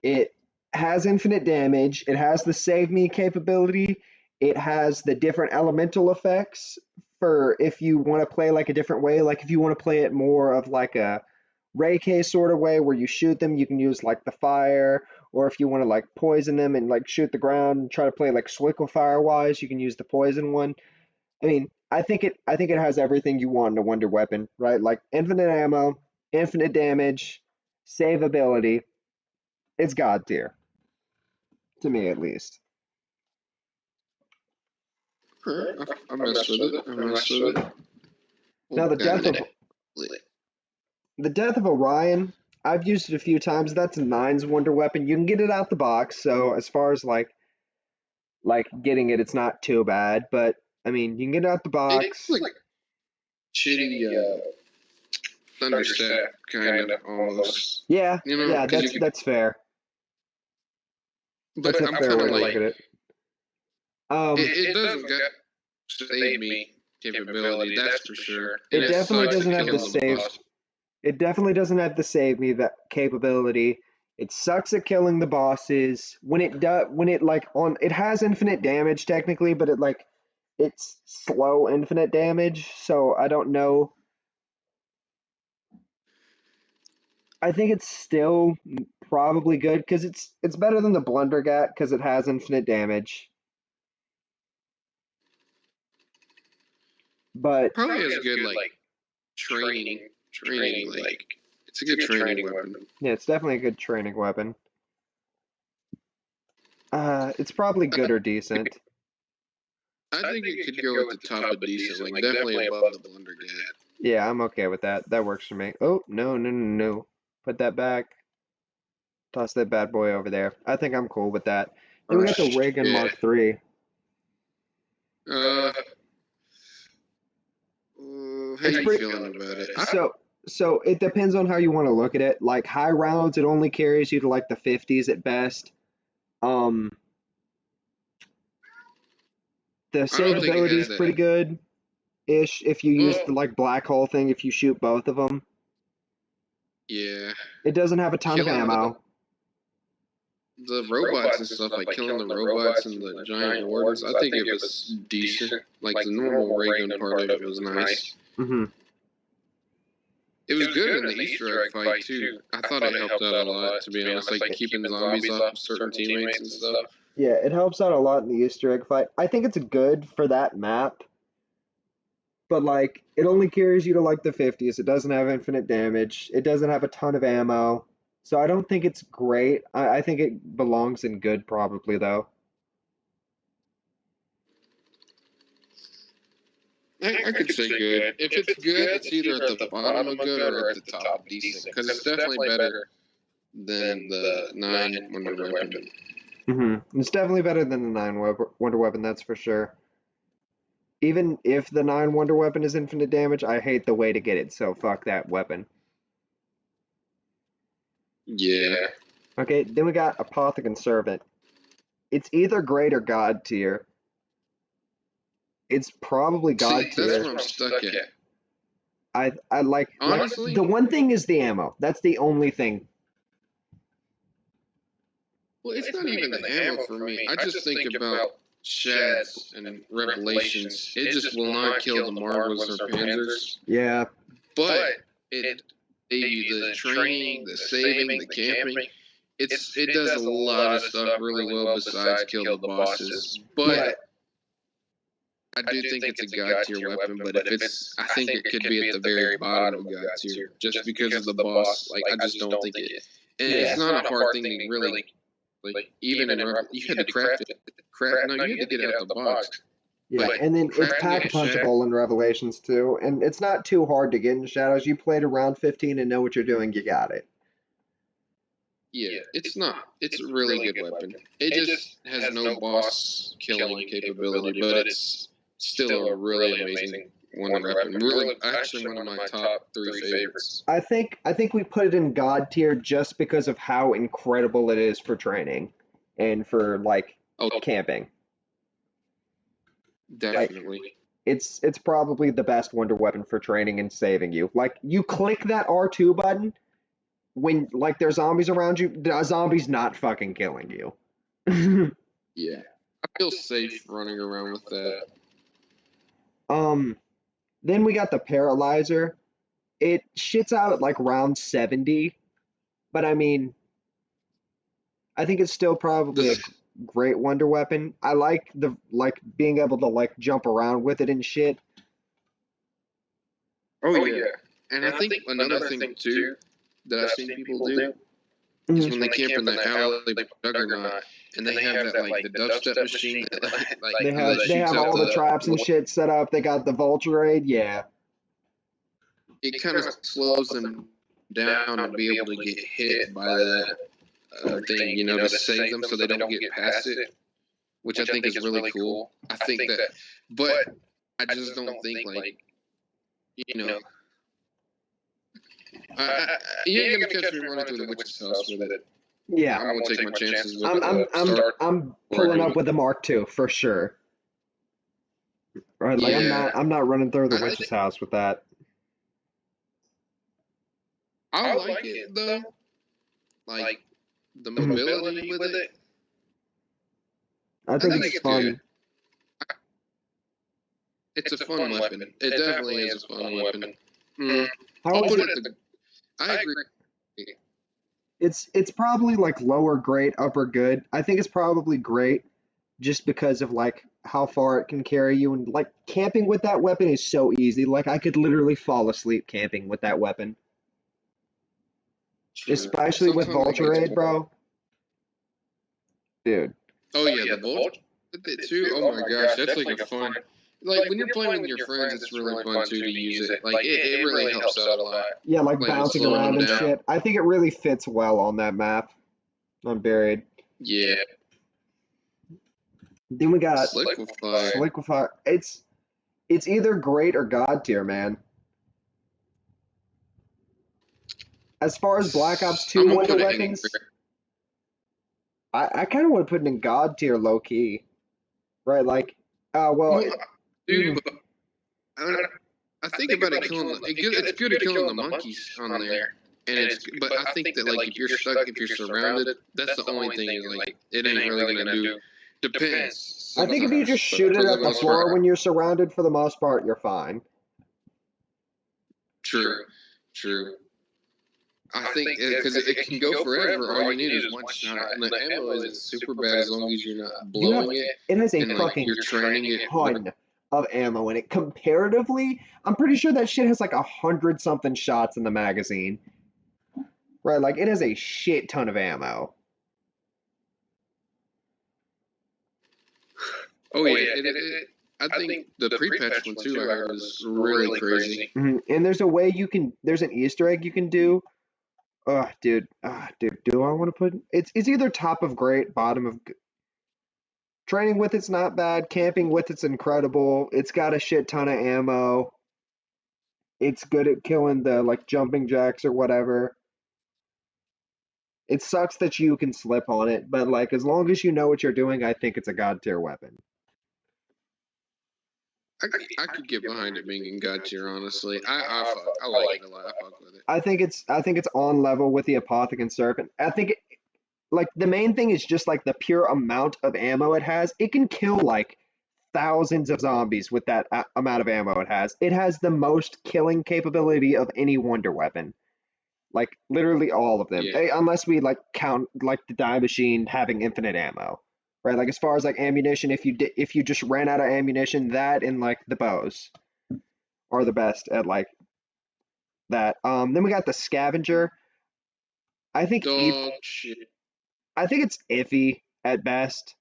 It has infinite damage. It has the save me capability. It has the different elemental effects for if you want to play like a different way. Like if you want to play it more of like a Ray K sort of way where you shoot them, you can use like the fire. Or if you want to like poison them and like shoot the ground and try to play like Swickle Fire wise, you can use the poison one. I mean, I think it has everything you want in a wonder weapon, right? Like infinite ammo, infinite damage, save ability. It's God tier to me at least. I messed with it. I messed with it. Now Oh, got an the death of Orion, I've used it a few times. That's a nine's wonder weapon. You can get it out the box, so as far as like getting it, it's not too bad. But I mean, you can get it out the It's box. like shitty thunderstep kind of almost. Yeah, You know, yeah, because you that's can. that's fair. But That's a I'm fair kind of way to like look at it. it doesn't got save me capability. That's for sure, and It it definitely sucks at doesn't have the killing the save. boss. It definitely doesn't have the save me that capability. It sucks at killing the bosses. When it like on it has infinite damage technically, but it's slow infinite damage, so I don't know. I think it's still probably good because it's better than the Blundergat because it has infinite damage. But Probably has good like training like it's a good training weapon. yeah, it's definitely a good training weapon. It's probably good or decent. I think it could go at the top of decent, like definitely above the Blundergat. Yeah, I'm okay with that. That works for me. Oh, no, no, no, no. Put that back. Toss that bad boy over there. I think I'm cool with that. Then we Oh got the Reagan shit. Mark III. Uh, how It's you pretty feeling about it? so it depends on how you want to look at it. Like high rounds, it only carries you to like the 50s at best. Um, the I save don't think it ability has is that. pretty good ish if you use Well, the like black hole thing if you shoot both of them. yeah, It doesn't have a ton of killing ammo. the robots and stuff, like killing the robots and the giant wardens. I think it was decent. Like the normal ray gun part of it was nice. Hmm. It was good in the Easter egg fight too. I thought it helped out a lot, to be honest, like keeping zombies off of certain teammates and stuff. Yeah, it helps out a lot in the Easter egg fight. I think it's good for that map, but like it only carries you to like the 50s. It doesn't have infinite damage. It doesn't have a ton of ammo. So I don't think it's great. I think it belongs in good probably though. I could say good. If it's good, it's either at the bottom of good or at the top of decent. Because it's definitely better than the 9 Wonder Weapon. It's definitely better than the 9 Wonder Weapon, that's for sure. Even if the 9 Wonder Weapon is infinite damage, I hate the way to get it, so fuck that weapon. Yeah. Okay, then we got Apothicon Servant. It's either great or God tier. It's probably God tier. That's where I'm stuck at. I like Honestly, the one thing is the ammo. That's the only thing. Well, it's not even the ammo for me. I just think about Shads and Revelations. It just will not kill the Marvels or Panzers. Yeah. But it gave you the training, the saving, the camping. It does a lot of stuff really well besides kill the bosses. But I do think it's a God tier weapon. But if it's, I think it could be at the very bottom of God tier, just because of the boss. Like I just don't think it. And it's not a hard thing to really. Like even in you had to craft it. No, you had to get it out the box. Yeah, and then it's pack punchable in Revelations too, and it's not too hard to get in Shadows. You played around 15 and know what you're doing, you got it. Yeah, it's not. It's a really good weapon. It just has no boss killing capability, but it's still a really amazing wonder weapon. Really, actually one of my top 3 favorites. I think we put it in God tier just because of how incredible it is for training and for like camping. Definitely. Like, it's probably the best wonder weapon for training and saving you. Like you click that R2 button when like there's zombies around you, the zombie's not fucking killing you. Yeah. I feel safe running around with that. Then we got the Paralyzer. It shits out at like round 70, but I mean, I think it's still probably a great wonder weapon. I like the being able to like jump around with it and shit. Oh yeah. And I think another thing too that I've seen people do is when they camp in the alley Juggernaut and they have that like the dubstep machine that like they have all the traps and shit set up. They got the Vulture Raid, yeah. It kind of slows them down to be able to get hit by that thing, you know, to save them so they don't get past it, which I think is really cool. I think that, but I just don't think like, you know, you ain't gonna catch me running through the witch's house with it. Yeah, I'm gonna take my chances with I'm pulling up with the Mark II for sure. Right, like yeah. I'm not running through the witch's house with that. I like it though, like the mobility with it. I think it's fun. Good. It's a fun weapon. It definitely is a fun weapon. I'll put it. I agree. It's probably like lower great, upper good. I think it's probably great just because of like how far it can carry you, and like camping with that weapon is so easy. Like I could literally fall asleep camping with that weapon. True. Especially with Vulture Raid, bro. Dude. Oh yeah, the Vulture too. Oh my gosh, that's like a fun. Like when you're playing with your friends, it's really fun too to use it. Like it really helps out a lot. Yeah, like bouncing around and shit. I think it really fits well on that map. On Buried. Yeah. Then we got Liquefy. It's either great or God tier, man. As far as Black Ops 2 wonder weapons, I kind of want to put it in God tier low key. Right, like, dude, but I think about it killing. It's good at killing the monkeys on there, but I think that like if you're stuck, if you're surrounded, that's the only thing is like it ain't really gonna do. Depends. I think if you just shoot it at the floor when you're surrounded, for the most part, you're fine. True. I think because it can go forever. All you need is one shot, and the ammo isn't super bad as long as you're not blowing it. It has a fucking ton of ammo in it. Comparatively, I'm pretty sure that shit has like 100-something shots in the magazine. Right, like it has a shit ton of ammo. Oh yeah, I think the pre-patch one too, I heard, was really crazy. And there's a way there's an Easter egg you can do. Dude, do I want to put it's either top of great, bottom of training with it's not bad, camping with it's incredible. It's got a shit ton of ammo. It's good at killing the like jumping jacks or whatever. It sucks that you can slip on it, but like as long as you know what you're doing, I think it's a god tier weapon. I could get behind it being in God tier, honestly. I like it a lot. I fuck with it. I think it's on level with the Apothicon Serpent. I think like the main thing is just like the pure amount of ammo it has. It can kill like thousands of zombies with that amount of ammo it has. It has the most killing capability of any wonder weapon. Like literally all of them, Yeah. unless we like count like the Die Machine having infinite ammo, right? Like as far as like ammunition, if you just ran out of ammunition, that and like the bows are the best at like that. Then we got the Scavenger. I think Dog shit. I think it's iffy at best.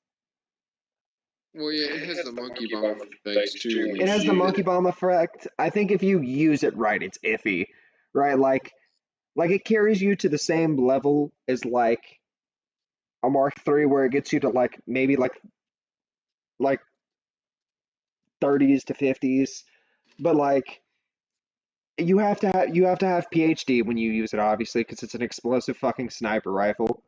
Well, yeah, it has the monkey bomb effects too when you It has the shoot monkey it. bomb effect. I think if you use it right, it's iffy, right? Like it carries you to the same level as like a Mark III, where it gets you to like maybe like 30s to 50s, but like you have to have PhD when you use it, obviously, because it's an explosive fucking sniper rifle.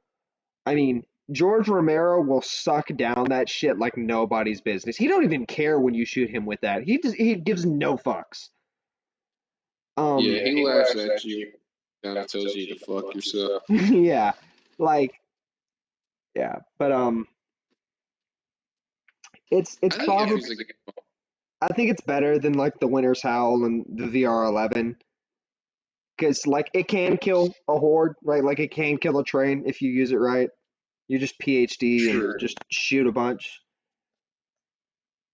I mean, George Romero will suck down that shit like nobody's business. He don't even care when you shoot him with that. He gives no fucks. Yeah, he laughs at you. Kind of tells you to fuck yourself. Yeah, like yeah, but it's I think probably Effie's a good bomb. I think it's better than like the Winter's Howl and the VR11, because like it can kill a horde, right? Like it can kill a train if you use it right. You just PhD and Sure. just shoot a bunch.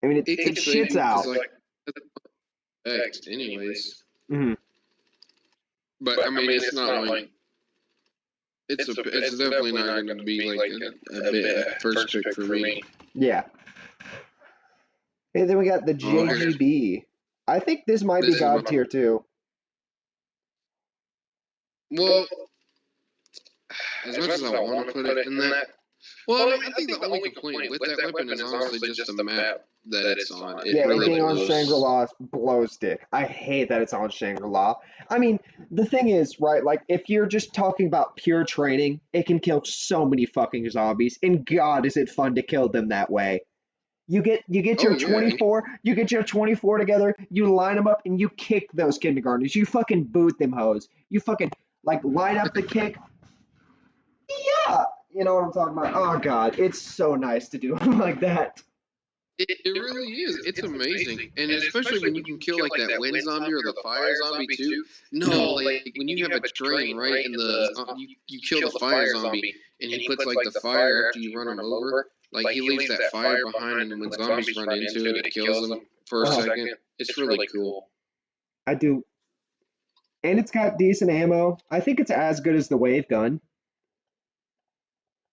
I mean, It it can save shits you because, out. like, effect, anyways. Hmm. But I mean, it's not like it's definitely not going to be like a first pick for me. Yeah. Hey, then we got the Oh, here's JGB. I think this might be this is my God tier too. well. As much as I want to put it in that, well, I mean, I think the only complaint with that weapon is honestly just the map that it's on. It Yeah, it really being on blows. Shangri-La blows dick. I hate that it's on Shangri-La. I mean, the thing is, right, like if you're just talking about pure training, it can kill so many fucking zombies. And God, is it fun to kill them that way. You get Oh your yeah, 24 together, you line them up and you kick those kindergartners. You fucking boot them hoes. You fucking like line up the kick. Yeah, you know what I'm talking about. Oh God, it's so nice to do like that. it really is. It's amazing, and especially when you can kill like that wind zombie or the fire zombie too. No, like when you have a train right, and you kill the fire zombie, and he puts like the fire after you run him over. Like he leaves that fire behind, and when zombies run into it, it kills them for a second. It's really cool. I do, and it's got decent ammo. I think it's as good as the wave gun.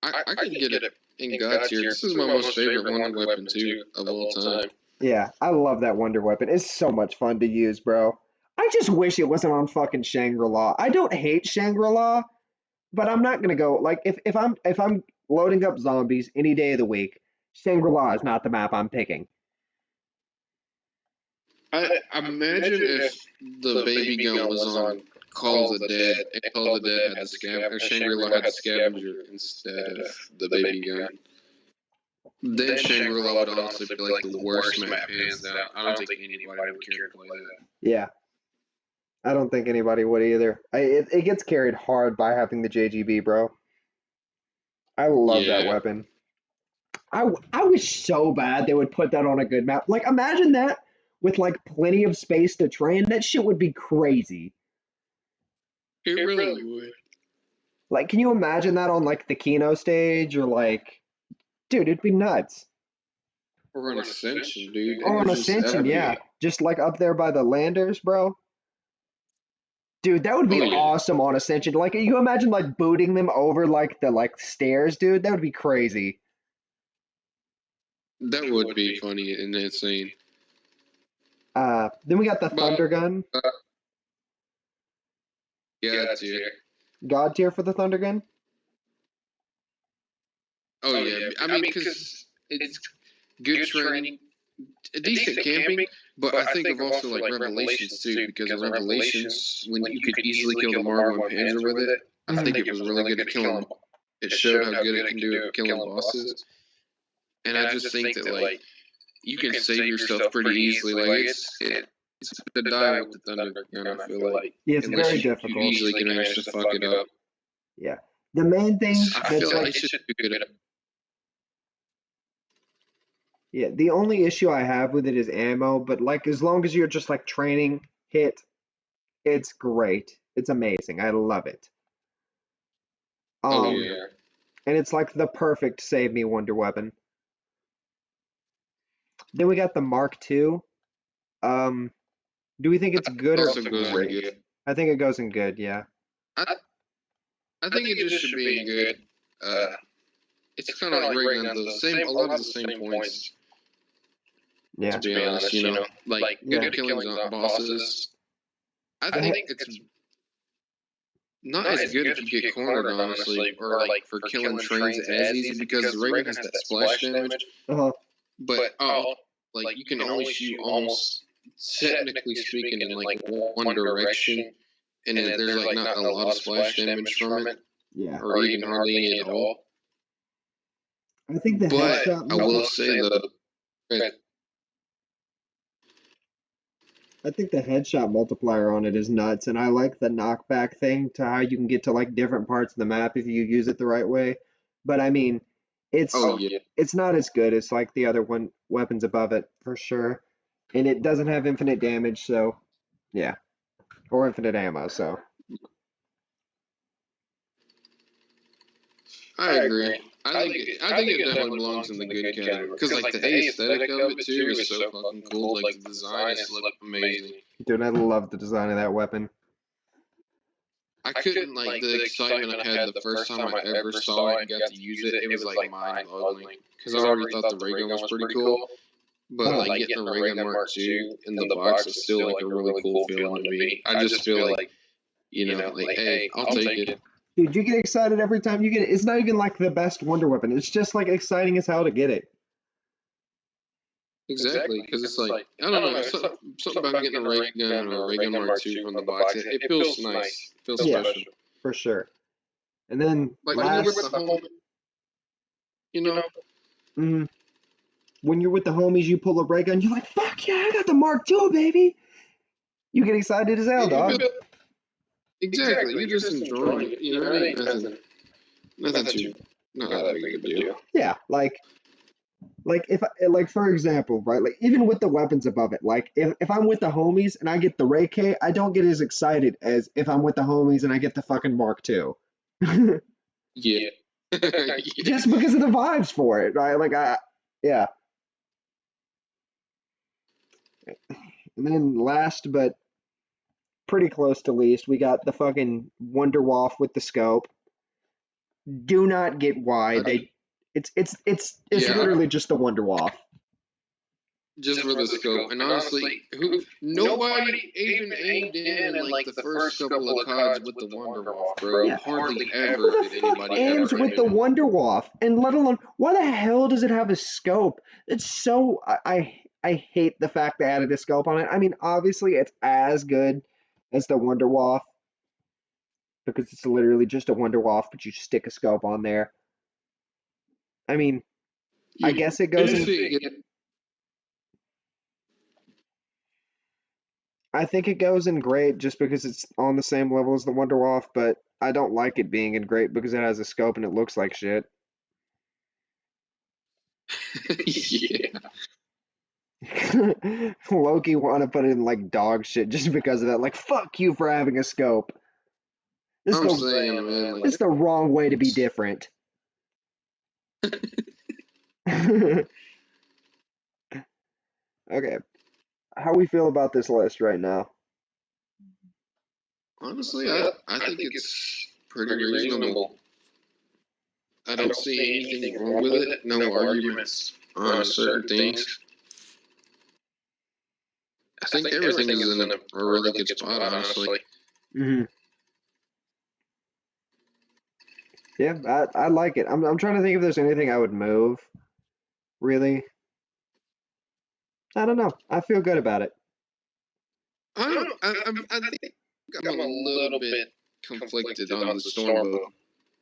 I can get it in God tier. This is my most favorite wonder weapon too of all time. Yeah, I love that wonder weapon. It's so much fun to use, bro. I just wish it wasn't on fucking Shangri-La. I don't hate Shangri-La, but I'm not gonna go like if I'm loading up zombies any day of the week, Shangri-La is not the map I'm picking. I imagine if the baby gun was on Call of the Dead, and Call of the Dead had the or Shangri-La had the scavenger instead of the baby gun. Then Shangri-La would honestly be like the worst map, hands down. I don't think anybody would care to play that. Yeah, I don't think anybody would either. It gets carried hard by having the JGB, bro. I love that Yeah, weapon. I wish so bad they would put that on a good map. Like, imagine that with like plenty of space to train. That shit would be crazy. it really would. Like, can you imagine that on like the Kino stage or like, dude, it'd be nuts. Or an Ascension, dude. It Or on would just that Ascension, would yeah, be. just like up there by the landers, bro. Dude, that would be Oh yeah, awesome on Ascension. Like, you imagine like booting them over like the like stairs, dude. That would be crazy. that would be funny and insane. Then we got the Thunder Gun. God tier. God tier for the Thunder Gun? Oh, yeah. I mean, because it's good training, decent camping, but I think of also like Revelations too, because in Revelations, when you could easily kill the Margo and Panzer with it, I think it was really good at killing. It showed how good it can do at killing bosses, and I just think that like you can save yourself pretty easily. Like it's to die with the Thunder Gun. I feel like Yeah, it's unless very you difficult. easily can manage to fuck it up. Yeah. The main thing I that's feel like like, they should do good at. yeah, the only issue I have with it is ammo, but like as long as you're just like training, hit, it's great. It's amazing. I love it. Oh Um, yeah. and it's like the perfect save me wonder weapon. Then we got the Mark II. Um, do we think it's good or Also goes in great? good. I think it goes in good, yeah. I think it just should be in good. It's kind of like ray gun, the same, a lot of the same points. Yeah. To be honest, you know, like Yeah. good at killing bosses. I The think it's not as good if you get cornered, honestly, or like for killing trains as easy because the ray gun has that splash damage. Uh-huh. But like you can only shoot almost technically speaking in like one direction, and there's like not a lot of splash damage from it, Yeah. or even hardly any at all. I think the But headshot I will say I think the headshot multiplier on it is nuts, and I like the knockback thing to how you can get to like different parts of the map if you use it the right way. But I mean, it's oh yeah, it's not as good as like the other one weapons above it for sure. And it doesn't have infinite damage, so yeah. Or infinite ammo, so I agree. I think it definitely belongs in the good category because like the aesthetic of it too is so fucking cool. Like the design is look amazing. dude, I love the design of that weapon. I couldn't like the excitement I had the first time I ever saw it and got to use it. It was like mind boggling because I already thought the ray gun was pretty cool, but like getting a ray gun Mark II in the box is still like a really cool feeling to me. I just feel like like hey, I'll take it. Dude, you get excited every time you get it. It's not even like the best wonder weapon. It's just like exciting as hell to get it. Exactly, because it's like I don't know, something about getting a ray gun or a ray gun Mark II from the box. It feels nice, it feels Yeah, special. for sure. And then Like when you're with the home, you know. mhm. When you're with the homies, you pull a ray gun, you're like, fuck yeah, I got the Mark II, baby. You get excited as hell, dog. Exactly, you're just enjoying it. You know, it ain't nothing too, not that big of a deal. Yeah, like if like for example, right? Like even with the weapons above it, like if I'm with the homies and I get the Ray K, I don't get as excited as if I'm with the homies and I get the fucking Mark II. Yeah. Just because of the vibes for it, right? Yeah. And then last but pretty close to least, we got the fucking Wonderwolf with the scope. Do not get why they. It's Yeah, literally just the Wonderwolf. just for the scope. And honestly, nobody even aimed in like the first couple of CODs with the Wonder Wolf, bro. Yeah. Hardly Who ever the did fuck anybody aims ever with the aim in. Wonderwolf? And let alone, why the hell does it have a scope? It's so I hate the fact they added a scope on it. I mean, obviously it's as good as the Wonderwolf because it's literally just a Wonderwolf, but you stick a scope on there. I mean, I Yeah, guess it I goes just in. think I think it goes in great just because it's on the same level as the Wonderwolf, but I don't like it being in great because it has a scope and it looks like shit. yeah. Loki want to put it in like dog shit just because of that. Like, fuck you for having a scope. It's I'm the saying, man, like it's the wrong way to be different. Okay, how we feel about this list right now? honestly, I think it's pretty reasonable. I don't see anything wrong with it. No arguments on certain things. think everything is in a really good spot, honestly. Mm-hmm. Yeah, I like it. I'm trying to think if there's anything I would move. Really, I don't know. I feel good about it. I think I'm a little bit conflicted on the storm boat.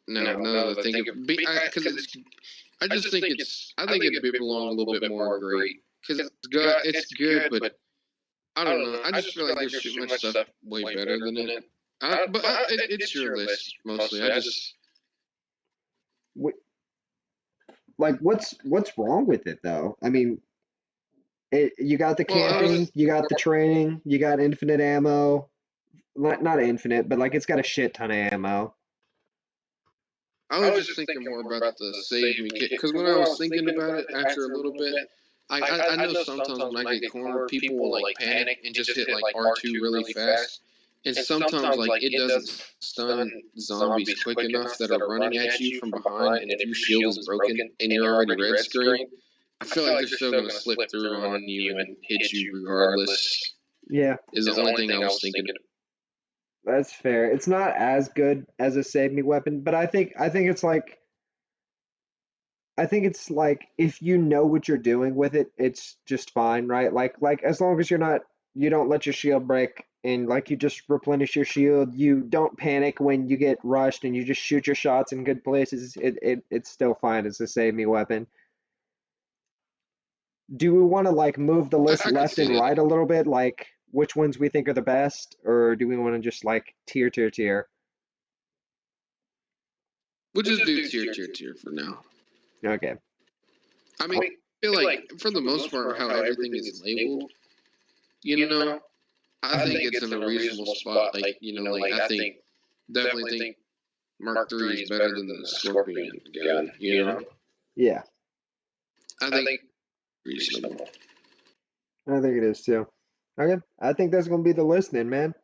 Now that I think of, because I just think I think it belonged a little bit more great. Because it's good, but I don't know. I just feel like there's too much stuff way better than it. It's your list mostly. Like, what's wrong with it though? I mean, you got the camping, you got the training, you got infinite ammo. Not infinite, but like it's got a shit ton of ammo. I was just thinking more about the save me kit. Because when I was thinking about it after a little bit, I know sometimes when I get cornered, people will like panic and just hit like R2 really fast. And sometimes like it doesn't stun zombies quick enough that are running at you from behind. And if your shield is broken and you're already red screen, I feel like they're still gonna slip through on you and hit you regardless. Yeah, is the only thing I was thinking. That's fair. It's not as good as a save me weapon, but I think it's like if you know what you're doing with it, it's just fine, right? Like as long as you don't let your shield break and like you just replenish your shield, you don't panic when you get rushed and you just shoot your shots in good places, it's still fine as a save me weapon. Do we want to like move the list I could left see and that. right a little bit, like which ones we think are the best, or do we want to just like tier? We'll just do tier for now. Okay. I mean, I feel like for the most part, how everything is labeled, you know, I think it's in a reasonable spot. Like, like I think definitely think Mark III is better than the Scorpion gun. Yeah, I think reasonable. I think it is too. Okay, I think that's gonna be the list then, man.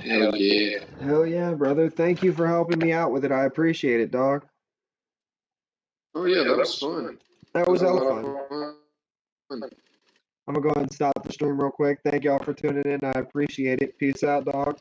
Hell yeah. Hell yeah, brother. Thank you for helping me out with it. I appreciate it, dog. Oh yeah, that was fun. That That was was a hella lot of fun. fun. I'm gonna go ahead and stop the stream real quick. Thank y'all for tuning in. I appreciate it. Peace out, dog.